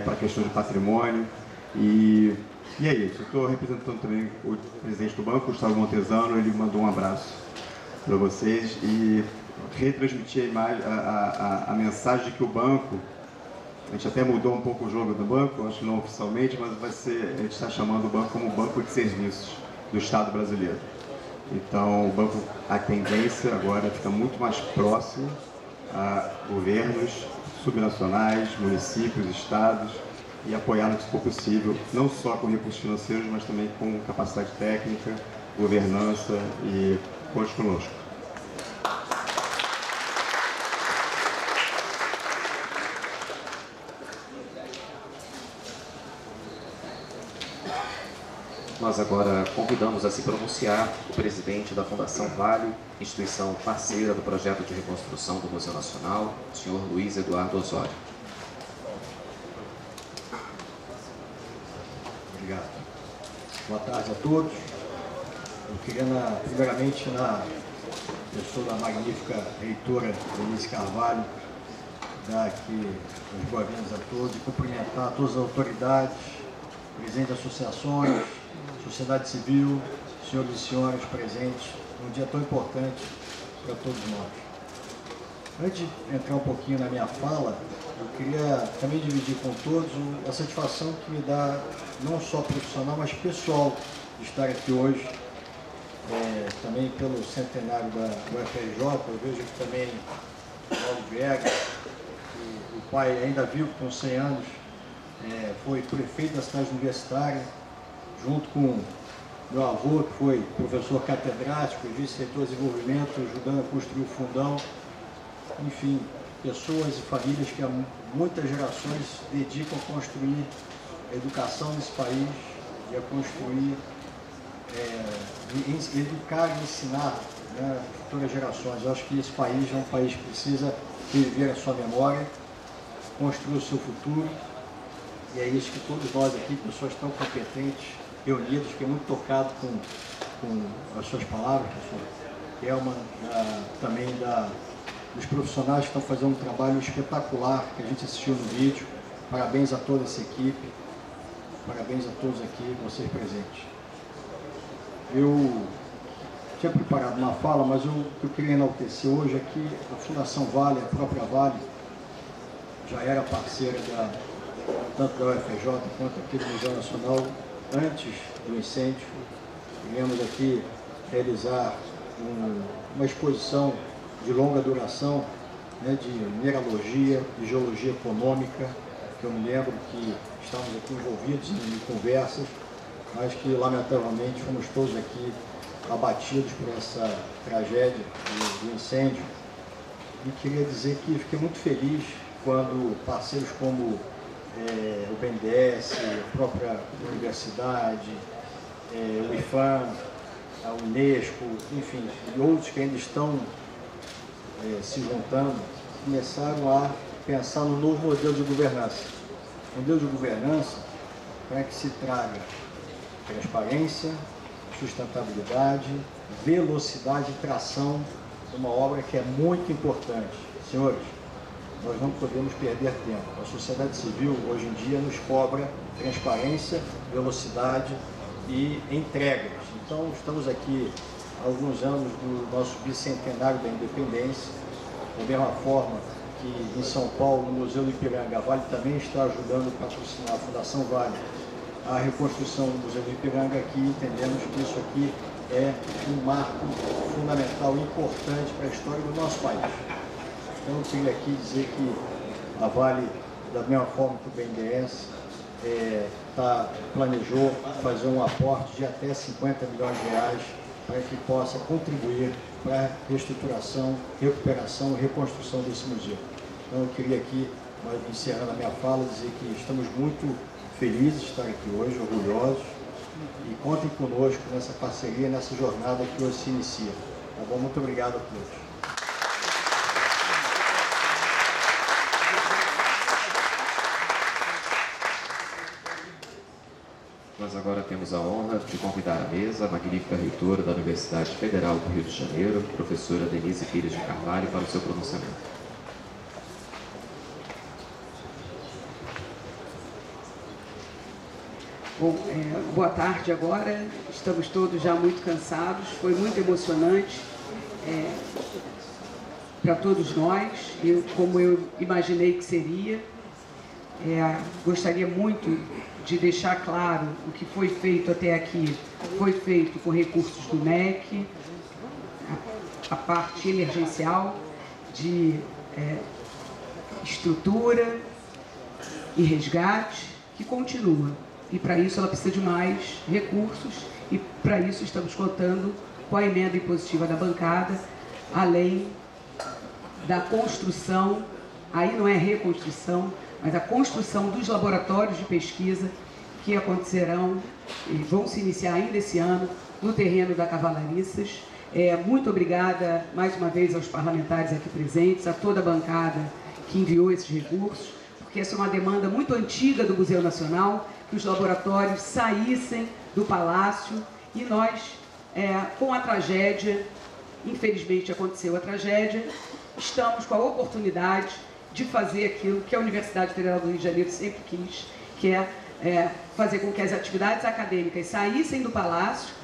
[SPEAKER 9] para a questão de patrimônio. E é isso. Eu estou representando também o presidente do banco, Gustavo Montesano. Ele mandou um abraço para vocês e retransmitir a mensagem de que o banco, a gente até mudou um pouco o jogo do banco, acho que não oficialmente, mas a gente está chamando o banco como banco de serviços do Estado brasileiro. Então, o banco, a tendência agora fica muito mais próximo a governos subnacionais, municípios, estados, e apoiar no que for possível, não só com recursos financeiros, mas também com capacidade técnica, governança e conte conosco.
[SPEAKER 1] Nós agora convidamos a se pronunciar o presidente da Fundação Vale, instituição parceira do projeto de reconstrução do Museu Nacional, o senhor Luiz Eduardo Osório.
[SPEAKER 10] Obrigado. Boa tarde a todos. Eu queria, primeiramente, na pessoa da magnífica reitora Denise Carvalho, dar aqui as boas-vindas a todos e cumprimentar todas as autoridades, presidentes de associações, sociedade civil, senhores e senhoras presentes num dia tão importante para todos nós. Antes de entrar um pouquinho na minha fala, eu queria também dividir com todos a satisfação que me dá, não só profissional, mas pessoal, de estar aqui hoje, também pelo centenário da UFRJ. Eu vejo aqui também Paulo Viegas, o pai ainda vivo, com 100 anos, foi prefeito da cidade universitária, junto com meu avô, que foi professor catedrático e vice-reitor de desenvolvimento, ajudando a construir o fundão. Enfim, pessoas e famílias que há muitas gerações dedicam a construir a educação nesse país e a construir, educar e ensinar, né, futuras gerações. Eu acho que esse país é um país que precisa reviver a sua memória, construir o seu futuro, e é isso que todos nós aqui, pessoas tão competentes, reunidos, fiquei muito tocado com as suas palavras, professor Kelman, também dos profissionais que estão fazendo um trabalho espetacular, que a gente assistiu no vídeo. Parabéns a toda essa equipe, parabéns a todos aqui, vocês presentes. Eu tinha preparado uma fala, mas o que eu queria enaltecer hoje é que a Fundação Vale, a própria Vale, já era parceira tanto da UFRJ quanto aqui do Museu Nacional antes do incêndio. Viemos aqui realizar uma exposição de longa duração, né, de mineralogia, de geologia econômica, que eu me lembro que estávamos aqui envolvidos em conversas, mas que lamentavelmente fomos todos aqui abatidos por essa tragédia do incêndio. E queria dizer que fiquei muito feliz quando parceiros como o BNDES, a própria universidade, o IFAM, a Unesco, enfim, e outros que ainda estão se juntando, começaram a pensar no novo modelo de governança. Modelo de governança para que se traga transparência, sustentabilidade, velocidade e tração de uma obra que é muito importante. Senhores, nós não podemos perder tempo. A sociedade civil, hoje em dia, nos cobra transparência, velocidade e entregas. Então, estamos aqui há alguns anos do nosso bicentenário da independência, da mesma forma que em São Paulo, no Museu do Ipiranga, a Vale também está ajudando a patrocinar, a Fundação Vale, a reconstrução do Museu do Ipiranga. Aqui entendemos que isso aqui é um marco fundamental e importante para a história do nosso país. Então, eu queria aqui dizer que a Vale, da mesma forma que o BNDES, planejou fazer um aporte de até 50 milhões de reais para que possa contribuir para a reestruturação, recuperação e reconstrução desse museu. Então, eu queria aqui, encerrando a minha fala, dizer que estamos muito felizes de estar aqui hoje, orgulhosos, e contem conosco nessa parceria, nessa jornada que hoje se inicia. Tá bom? Muito obrigado a todos.
[SPEAKER 1] Nós agora temos a honra de convidar à mesa a magnífica reitora da Universidade Federal do Rio de Janeiro, professora Denise Pires de Carvalho, para o seu pronunciamento.
[SPEAKER 2] Bom, boa tarde agora. Estamos todos já muito cansados. Foi muito emocionante para todos nós, como eu imaginei que seria. Gostaria muito de deixar claro o que foi feito até aqui. Foi feito com recursos do MEC, a parte emergencial de estrutura e resgate, que continua. E para isso ela precisa de mais recursos, e para isso estamos contando com a emenda impositiva da bancada, além da construção, aí não é reconstrução, mas a construção dos laboratórios de pesquisa que acontecerão e vão se iniciar ainda esse ano no terreno da Cavalariças. Muito obrigada mais uma vez aos parlamentares aqui presentes, a toda a bancada que enviou esses recursos, porque essa é uma demanda muito antiga do Museu Nacional, que os laboratórios saíssem do Palácio, e nós, com a tragédia, infelizmente aconteceu a tragédia, estamos com a oportunidade de fazer aquilo que a Universidade Federal do Rio de Janeiro sempre quis, que é fazer com que as atividades acadêmicas saíssem do Palácio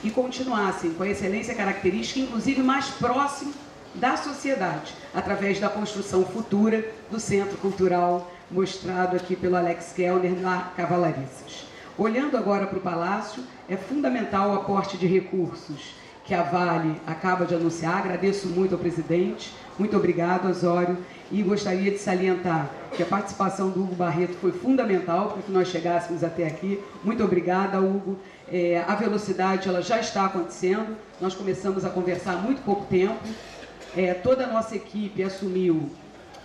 [SPEAKER 2] e continuassem com a excelência característica, inclusive mais próximo da sociedade, através da construção futura do Centro Cultural mostrado aqui pelo Alex Kellner na Cavalariças. Olhando agora para o Palácio, é fundamental o aporte de recursos que a Vale acaba de anunciar. Agradeço muito ao presidente, muito obrigado, Osório, e gostaria de salientar que a participação do Hugo Barreto foi fundamental para que nós chegássemos até aqui. Muito obrigada, Hugo. A velocidade ela já está acontecendo, nós começamos a conversar há muito pouco tempo. Toda a nossa equipe assumiu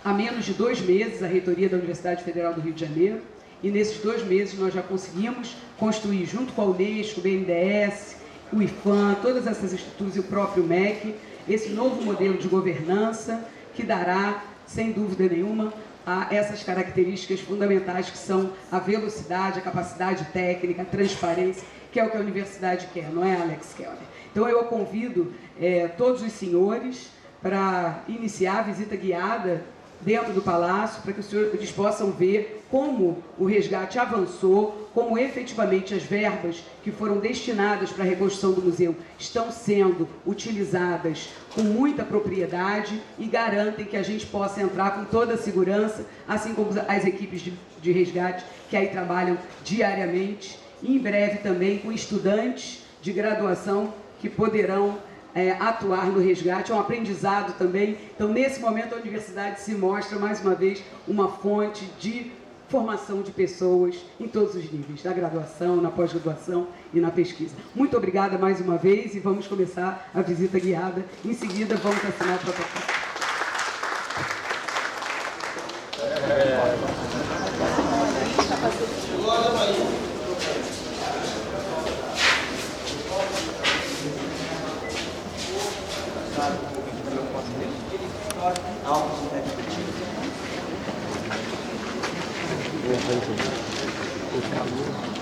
[SPEAKER 2] há menos de 2 meses a reitoria da Universidade Federal do Rio de Janeiro, e nesses 2 meses nós já conseguimos construir, junto com a Unesco, o BNDES, o IFAM, todas essas estruturas e o próprio MEC, esse novo modelo de governança que dará, sem dúvida nenhuma, a essas características fundamentais que são a velocidade, a capacidade técnica, a transparência, que é o que a universidade quer, não é, Alex Kellner? Então eu convido todos os senhores para iniciar a visita guiada dentro do Palácio, para que os senhores possam ver como o resgate avançou, como efetivamente as verbas que foram destinadas para a reconstrução do museu estão sendo utilizadas com muita propriedade e garantem que a gente possa entrar com toda a segurança, assim como as equipes de resgate que aí trabalham diariamente, e em breve também com estudantes de graduação que poderão atuar no resgate. É um aprendizado também. Então, nesse momento, a universidade se mostra, mais uma vez, uma fonte de formação de pessoas em todos os níveis, na graduação, na pós-graduação e na pesquisa. Muito obrigada mais uma vez e vamos começar a visita guiada. Em seguida, vamos assinar o protocolo.
[SPEAKER 11] O calor.